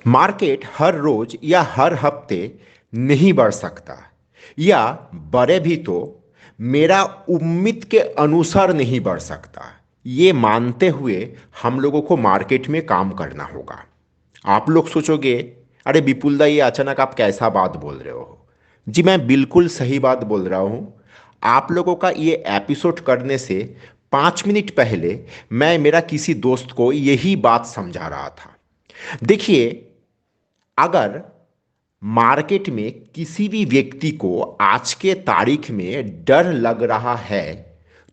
Market हर रोज या हर हफ्ते नहीं बढ़ सकता, या बढ़े भी तो मेरा उम्मीद के अनुसार नहीं बढ़ सकता। ये मानते हुए हम लोगों को मार्केट में काम करना होगा। आप लोग सोचोगे, अरे विपुल दा, ये अचानक आप कैसा बात बोल रहे हो? जी, मैं बिल्कुल सही बात बोल रहा हूँ। आप लोगों का ये एपिसोड करने से 5 मिनट पहले मैं मेरा किसी दोस्त को यही बात समझा रहा था। देखिए, अगर मार्केट में किसी भी व्यक्ति को आज के तारीख में डर लग रहा है,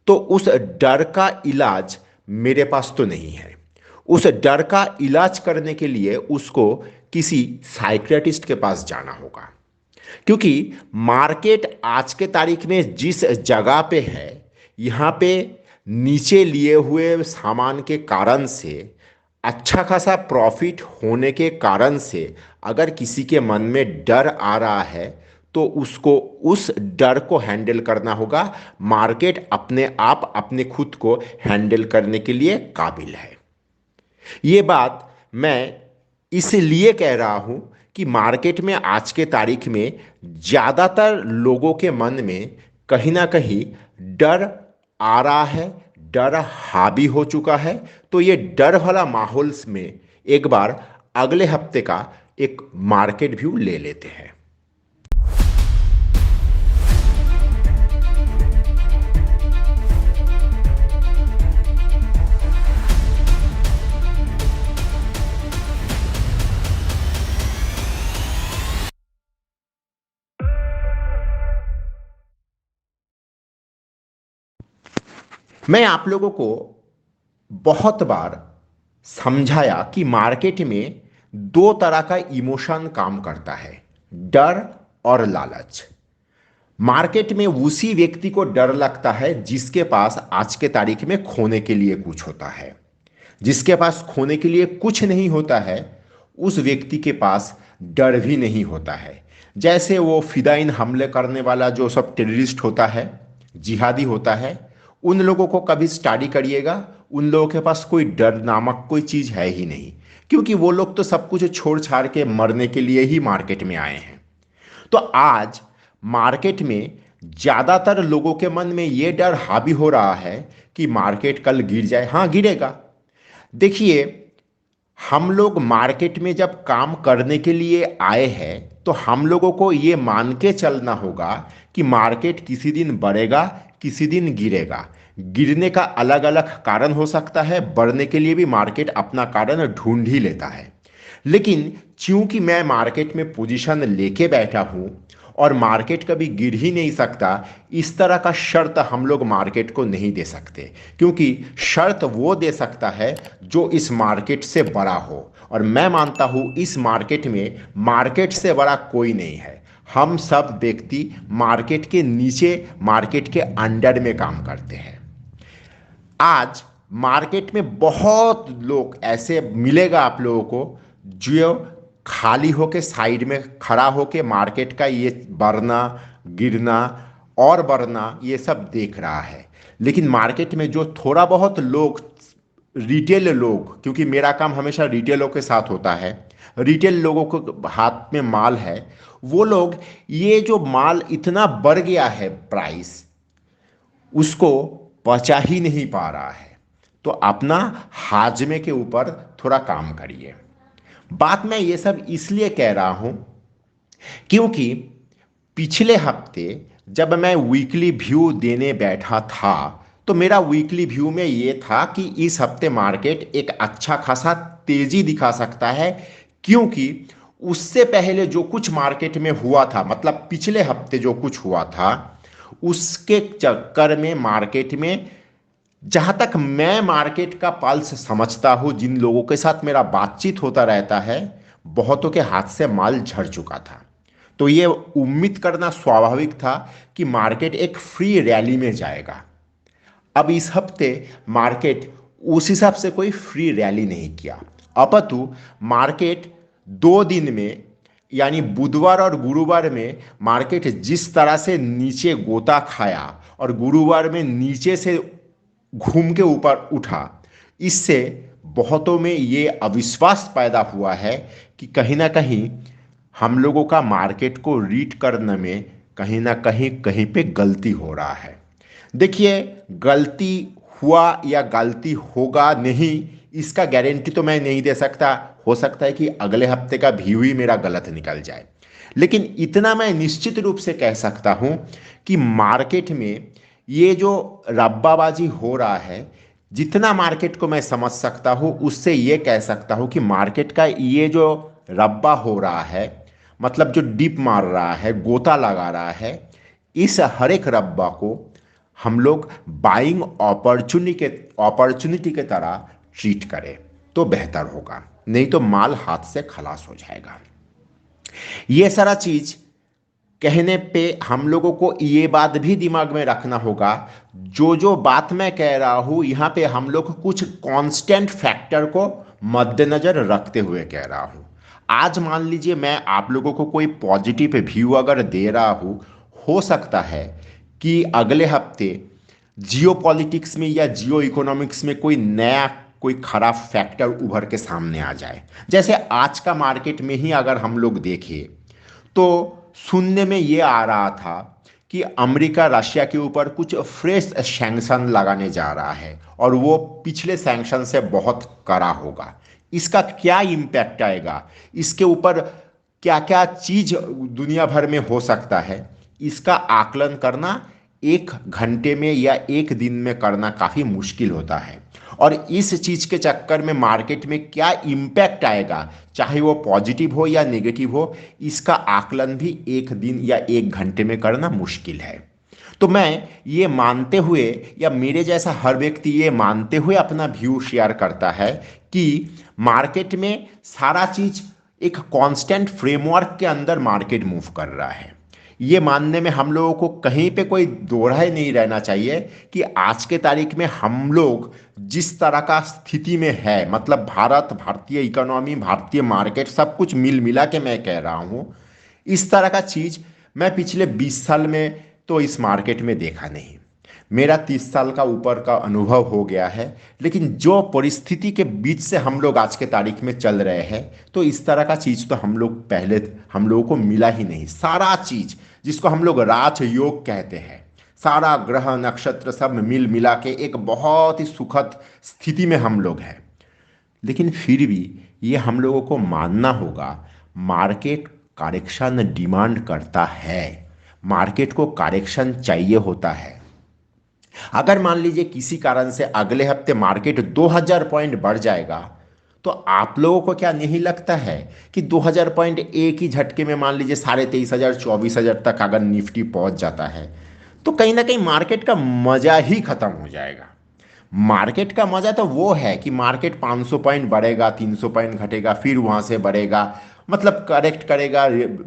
तो उस डर का इलाज मेरे पास तो नहीं है। उस डर का इलाज करने के लिए उसको किसी साइकियाट्रिस्ट के पास जाना होगा। क्योंकि मार्केट आज के तारीख में जिस जगह पे है, यहाँ पे नीचे लिए हुए सामान के कारण से, अच्छा खासा प्रॉफिट होने के कारण से, अगर किसी के मन में डर आ रहा है तो उसको उस डर को हैंडल करना होगा। मार्केट अपने आप अपने खुद को हैंडल करने के लिए काबिल है। ये बात मैं इसलिए कह रहा हूं कि मार्केट में आज के तारीख में ज़्यादातर लोगों के मन में कहीं ना कहीं डर आ रहा है, डर हावी हो चुका है। तो ये डर वाला माहौल में एक बार अगले हफ्ते का एक मार्केट व्यू ले लेते हैं। मैं आप लोगों को बहुत बार समझाया कि मार्केट में दो तरह का इमोशन काम करता है, डर और लालच। मार्केट में उसी व्यक्ति को डर लगता है जिसके पास आज के तारीख में खोने के लिए कुछ होता है। जिसके पास खोने के लिए कुछ नहीं होता है, उस व्यक्ति के पास डर भी नहीं होता है। जैसे वो फिदाइन हमले करने वाला जो सब टेररिस्ट होता है, जिहादी होता है, उन लोगों को कभी स्टडी करिएगा, उन लोगों के पास कोई डर नामक कोई चीज़ है ही नहीं। क्योंकि वो लोग तो सब कुछ छोड़ छाड़ के मरने के लिए ही मार्केट में आए हैं। तो आज मार्केट में ज़्यादातर लोगों के मन में ये डर हावी हो रहा है कि मार्केट कल गिर जाए। हाँ, गिरेगा। देखिए, हम लोग मार्केट में जब काम करने के लिए आए हैं तो हम लोगों को ये मान के चलना होगा कि मार्केट किसी दिन बढ़ेगा, किसी दिन गिरेगा। गिरने का अलग अलग कारण हो सकता है, बढ़ने के लिए भी मार्केट अपना कारण ढूंढ ही लेता है। लेकिन चूंकि मैं मार्केट में पोजीशन लेके बैठा हूं और मार्केट कभी गिर ही नहीं सकता, इस तरह का शर्त हम लोग मार्केट को नहीं दे सकते। क्योंकि शर्त वो दे सकता है जो इस मार्केट से बड़ा हो, और मैं मानता हूं इस मार्केट में मार्केट से बड़ा कोई नहीं है। हम सब व्यक्ति मार्केट के नीचे, मार्केट के अंडर में काम करते हैं। आज मार्केट में बहुत लोग ऐसे मिलेगा आप लोगों को जो खाली होके साइड में खड़ा होके मार्केट का ये बढ़ना, गिरना और बढ़ना ये सब देख रहा है। लेकिन मार्केट में जो थोड़ा बहुत लोग, रिटेल लोग, क्योंकि मेरा काम हमेशा रिटेलों के साथ होता है, रिटेल लोगों को हाथ में माल है, वो लोग ये जो माल इतना बढ़ गया है प्राइस, उसको पचा ही नहीं पा रहा है। तो अपना हाजमे के ऊपर थोड़ा काम करिए। बात मैं ये सब इसलिए कह रहा हूं क्योंकि पिछले हफ्ते जब मैं वीकली व्यू देने बैठा था तो मेरा वीकली व्यू में ये था कि इस हफ्ते मार्केट एक अच्छा खासा तेजी दिखा सकता है। क्योंकि उससे पहले जो कुछ मार्केट में हुआ था, मतलब पिछले हफ्ते जो कुछ हुआ था, उसके चक्कर में मार्केट में, जहां तक मैं मार्केट का पल्स समझता हूं, जिन लोगों के साथ मेरा बातचीत होता रहता है, बहुतों के हाथ से माल झड़ चुका था। तो ये उम्मीद करना स्वाभाविक था कि मार्केट एक फ्री रैली में जाएगा। अब इस हफ्ते मार्केट उस हिसाब से कोई फ्री रैली नहीं किया, अपितु मार्केट 2 दिन में, यानी बुधवार और गुरुवार में, मार्केट जिस तरह से नीचे गोता खाया और गुरुवार में नीचे से घूम के ऊपर उठा, इससे बहुतों में ये अविश्वास पैदा हुआ है कि कहीं ना कहीं हम लोगों का मार्केट को रीड करने में कहीं ना कहीं कहीं पे गलती हो रहा है। देखिए, गलती हुआ या गलती होगा नहीं, इसका गारंटी तो मैं नहीं दे सकता। हो सकता है कि अगले हफ्ते का व्यू ही मेरा गलत निकल जाए, लेकिन इतना मैं निश्चित रूप से कह सकता हूं कि मार्केट में ये जो रब्बाबाजी हो रहा है, जितना मार्केट को मैं समझ सकता हूं उससे ये कह सकता हूं कि मार्केट का ये जो रब्बा हो रहा है, मतलब जो डिप मार रहा है, गोता लगा रहा है, इस हर एक रब्बा को हम लोग बाइंग अपॉर्चुनिटी के तरह ट्रीट करें तो बेहतर होगा, नहीं तो माल हाथ से खलास हो जाएगा। ये सारा चीज कहने पे हम लोगों को ये बात भी दिमाग में रखना होगा, जो जो बात मैं कह रहा हूं यहां पे हम लोग कुछ कांस्टेंट फैक्टर को मद्देनजर रखते हुए कह रहा हूं। आज मान लीजिए मैं आप लोगों को कोई पॉजिटिव व्यू अगर दे रहा हूं, हो सकता है कि अगले हफ्ते जियो पॉलिटिक्स में या जियो इकोनॉमिक्स में कोई नया कोई खराब फैक्टर उभर के सामने आ जाए। जैसे आज का मार्केट में ही अगर हम लोग देखें तो सुनने में ये आ रहा था कि अमेरिका रशिया के ऊपर कुछ फ्रेश सैंक्शन लगाने जा रहा है और वो पिछले सैंक्शन से बहुत कड़ा होगा। इसका क्या इम्पैक्ट आएगा, इसके ऊपर क्या क्या चीज दुनिया भर में हो सकता है, इसका आकलन करना एक घंटे में या एक दिन में करना काफी मुश्किल होता है। और इस चीज के चक्कर में मार्केट में क्या इम्पैक्ट आएगा, चाहे वो पॉजिटिव हो या नेगेटिव हो, इसका आकलन भी एक दिन या एक घंटे में करना मुश्किल है। तो मैं ये मानते हुए या मेरे जैसा हर व्यक्ति ये मानते हुए अपना व्यू शेयर करता है कि मार्केट में सारा चीज एक कांस्टेंट फ्रेमवर्क के अंदर मार्केट मूव कर रहा है। ये मानने में हम लोगों को कहीं पे कोई दोहराई नहीं रहना चाहिए कि आज के तारीख में हम लोग जिस तरह का स्थिति में है, मतलब भारत, भारतीय इकोनॉमी, भारतीय मार्केट, सब कुछ मिल मिला के मैं कह रहा हूं, इस तरह का चीज मैं पिछले 20 साल में तो इस मार्केट में देखा नहीं। मेरा 30 साल का ऊपर का अनुभव हो गया है, लेकिन जो परिस्थिति के बीच से हम लोग आज के तारीख में चल रहे हैं, तो इस तरह का चीज तो हम लोगों को मिला ही नहीं। सारा चीज जिसको हम लोग राजयोग कहते हैं, सारा ग्रह नक्षत्र सब मिल मिला के एक बहुत ही सुखद स्थिति में हम लोग हैं। लेकिन फिर भी ये हम लोगों को मानना होगा, मार्केट करेक्शन डिमांड करता है, मार्केट को करेक्शन चाहिए होता है। अगर मान लीजिए किसी कारण से अगले हफ्ते मार्केट 2000 पॉइंट बढ़ जाएगा, तो आप लोगों को क्या नहीं लगता है कि 2000 पॉइंट एक ही झटके में मान लीजिए 23,500 24,000 तक अगर निफ्टी पहुंच जाता है, तो कहीं ना कहीं मार्केट का मजा ही खत्म हो जाएगा। मार्केट का मजा तो वो है कि मार्केट 500 पॉइंट बढ़ेगा, 300 पॉइंट घटेगा, फिर वहां से बढ़ेगा, मतलब करेक्ट करेगा,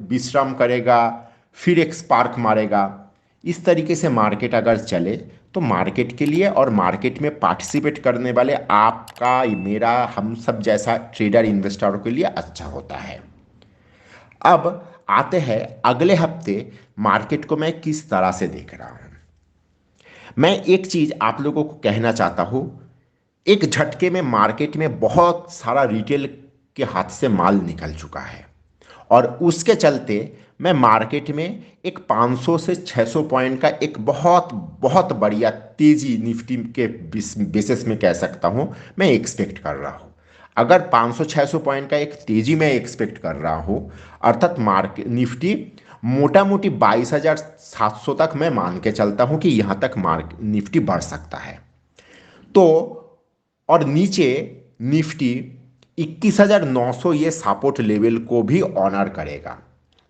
विश्राम करेगा, फिर एक स्पार्क मारेगा। इस तरीके से मार्केट अगर चले तो मार्केट के लिए और मार्केट में पार्टिसिपेट करने वाले आपका, मेरा, हम सब जैसा ट्रेडर इन्वेस्टरों के लिए अच्छा होता है। अब आते हैं अगले हफ्ते मार्केट को मैं किस तरह से देख रहा हूं। मैं एक चीज आप लोगों को कहना चाहता हूं, एक झटके में मार्केट में बहुत सारा रिटेल के हाथ से माल निकल चुका है और उसके चलते मैं मार्केट में एक 500 से 600 पॉइंट का एक बहुत बहुत बढ़िया तेजी निफ्टी के बेसिस में कह सकता हूं मैं एक्सपेक्ट कर रहा हूं। अगर 500-600 पॉइंट का एक तेजी मैं एक्सपेक्ट कर रहा हूं, अर्थात मार्केट निफ्टी मोटा मोटी 22,700 तक मैं मान के चलता हूं कि यहां तक मार्केट निफ्टी बढ़ सकता है। तो और नीचे निफ्टी 21,900 ये सपोर्ट लेवल को भी ऑनर करेगा,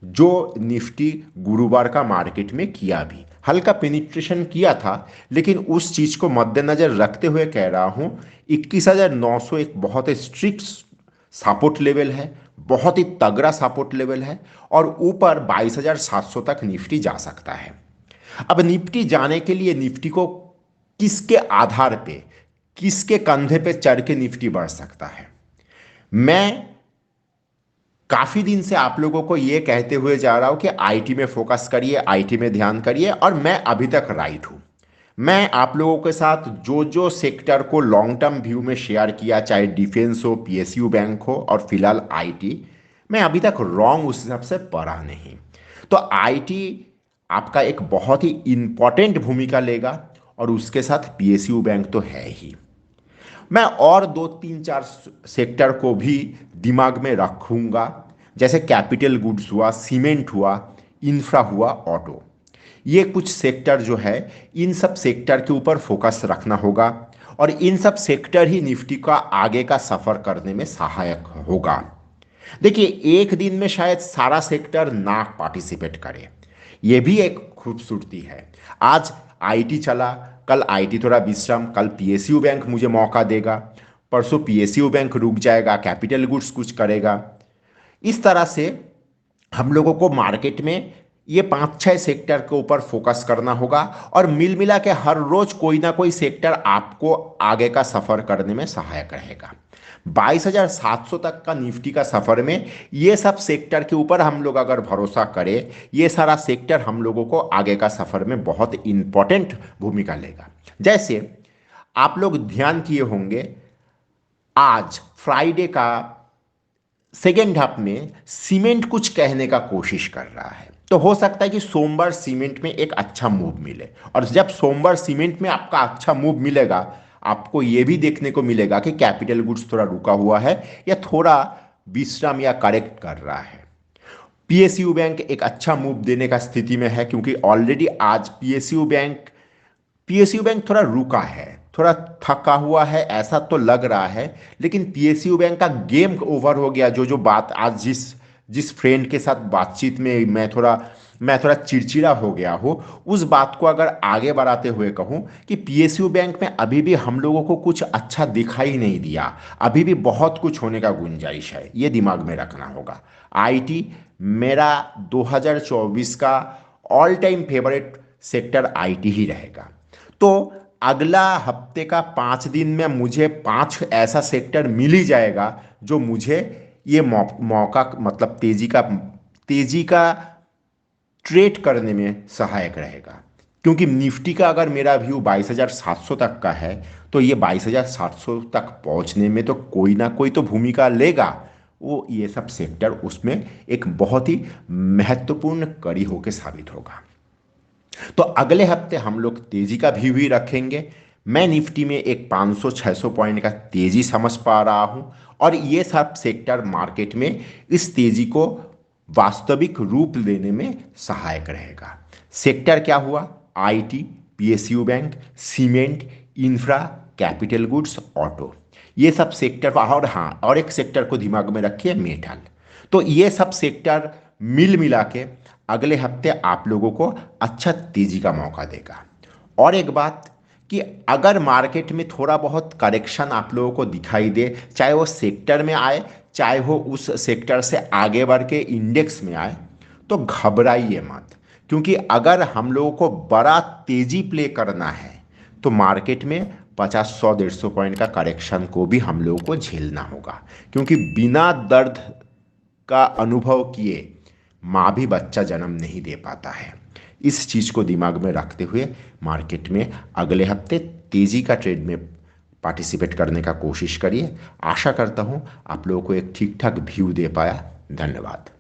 जो निफ्टी गुरुवार का मार्केट में किया, भी हल्का पेनिट्रेशन किया था, लेकिन उस चीज को मद्देनजर रखते हुए कह रहा हूं 21,900 एक बहुत स्ट्रिक्ट सपोर्ट लेवल है, बहुत ही तगड़ा सपोर्ट लेवल है, और ऊपर 22,700 तक निफ्टी जा सकता है। अब निफ्टी जाने के लिए निफ्टी को किसके आधार पे, किसके कंधे पे चढ़ के निफ्टी बढ़ सकता है। मैं काफी दिन से आप लोगों को यह कहते हुए जा रहा हूं कि आईटी में फोकस करिए, आईटी में ध्यान करिए, और मैं अभी तक राइट हूं। मैं आप लोगों के साथ जो जो सेक्टर को लॉन्ग टर्म व्यू में शेयर किया, चाहे डिफेंस हो, पीएसयू बैंक हो और फिलहाल आईटी, मैं अभी तक रॉन्ग उस हिसाब से पढ़ा नहीं। तो आईटी आपका एक बहुत ही इंपॉर्टेंट भूमिका लेगा और उसके साथ पीएसयू बैंक तो है ही। मैं और दो तीन चार सेक्टर को भी दिमाग में रखूंगा, जैसे कैपिटल गुड्स हुआ, सीमेंट हुआ, इंफ्रा हुआ, ऑटो। ये कुछ सेक्टर जो है, इन सब सेक्टर के ऊपर फोकस रखना होगा और इन सब सेक्टर ही निफ्टी का आगे का सफर करने में सहायक होगा। देखिए, एक दिन में शायद सारा सेक्टर ना पार्टिसिपेट करे, ये भी एक खूबसूरती है। आज आईटी चला, कल आईटी थोड़ा विश्राम, कल पीएसयू बैंक मुझे मौका देगा, परसों पीएसयू बैंक रुक जाएगा, कैपिटल गुड्स कुछ करेगा। इस तरह से हम लोगों को मार्केट में ये पांच छह सेक्टर के ऊपर फोकस करना होगा और मिल मिला के हर रोज कोई ना कोई सेक्टर आपको आगे का सफर करने में सहायक रहेगा। 22,700 तक का निफ्टी का सफर में ये सब सेक्टर के ऊपर हम लोग अगर भरोसा करें, ये सारा सेक्टर हम लोगों को आगे का सफर में बहुत इंपॉर्टेंट भूमिका लेगा। जैसे आप लोग ध्यान किए होंगे, आज फ्राइडे का सेकेंड हाफ में सीमेंट कुछ कहने का कोशिश कर रहा है, तो हो सकता है कि सोमवार सीमेंट में एक अच्छा मूव मिले। और जब सोमवार सीमेंट में आपका अच्छा मूव मिलेगा, आपको यह भी देखने को मिलेगा कि कैपिटल गुड्स थोड़ा रुका हुआ है या थोड़ा विश्राम या करेक्ट कर रहा है। पीएसयू बैंक एक अच्छा मूव देने का स्थिति में है, क्योंकि ऑलरेडी आज पीएसयू बैंक थोड़ा रुका है, थोड़ा थका हुआ है ऐसा तो लग रहा है। लेकिन पीएसयू बैंक का गेम ओवर हो गया। जो जो बात आज जिस जिस फ्रेंड के साथ बातचीत में मैं थोड़ा चिड़चिड़ा हो गया हूँ, उस बात को अगर आगे बढ़ाते हुए कहूँ कि पीएसयू बैंक में अभी भी हम लोगों को कुछ अच्छा दिखाई नहीं दिया, अभी भी बहुत कुछ होने का गुंजाइश है, ये दिमाग में रखना होगा। आईटी मेरा 2024 का all time favourite sector IT ही रहेगा। तो अगला हफ्ते का 5 दिन में मुझे 5 ऐसा सेक्टर मिल ही जाएगा जो मुझे ये मौका मतलब तेजी का ट्रेड करने में सहायक रहेगा। क्योंकि निफ्टी का अगर मेरा व्यू 22,700 तक का है, तो ये 22,700 तक पहुंचने में तो कोई ना कोई तो भूमिका लेगा। वो ये सब सेक्टर उसमें एक बहुत ही महत्वपूर्ण कड़ी होकर साबित होगा। तो अगले हफ्ते हम लोग तेजी का व्यू भी रखेंगे। मैं निफ्टी में एक 500-600 पॉइंट का तेजी समझ पा रहा हूं और ये सब सेक्टर मार्केट में इस तेजी को वास्तविक रूप देने में सहायक रहेगा। सेक्टर क्या हुआ? IT, PSU bank, cement, infra, capital goods, auto, ये सब सेक्टर। और हाँ, और एक सेक्टर को दिमाग में रखिए, मेटल। तो ये सब सेक्टर मिल मिला के अगले हफ्ते आप लोगों को अच्छा तेजी का मौका देगा। और एक बात कि अगर मार्केट में थोड़ा बहुत करेक्शन आप लोगों को दिखाई दे, चाहे वो सेक्टर में आए, चाहे वो उस सेक्टर से आगे बढ़ के इंडेक्स में आए, तो घबराइए मत। क्योंकि अगर हम लोगों को बड़ा तेजी प्ले करना है, तो मार्केट में 50, 100, 150 पॉइंट का करेक्शन को भी हम लोगों को झेलना होगा। क्योंकि बिना दर्द का अनुभव किए माँ भी बच्चा जन्म नहीं दे पाता है। इस चीज़ को दिमाग में रखते हुए मार्केट में अगले हफ्ते तेज़ी का ट्रेड में पार्टिसिपेट करने का कोशिश करिए। आशा करता हूँ आप लोगों को एक ठीक ठाक व्यू दे पाया। धन्यवाद।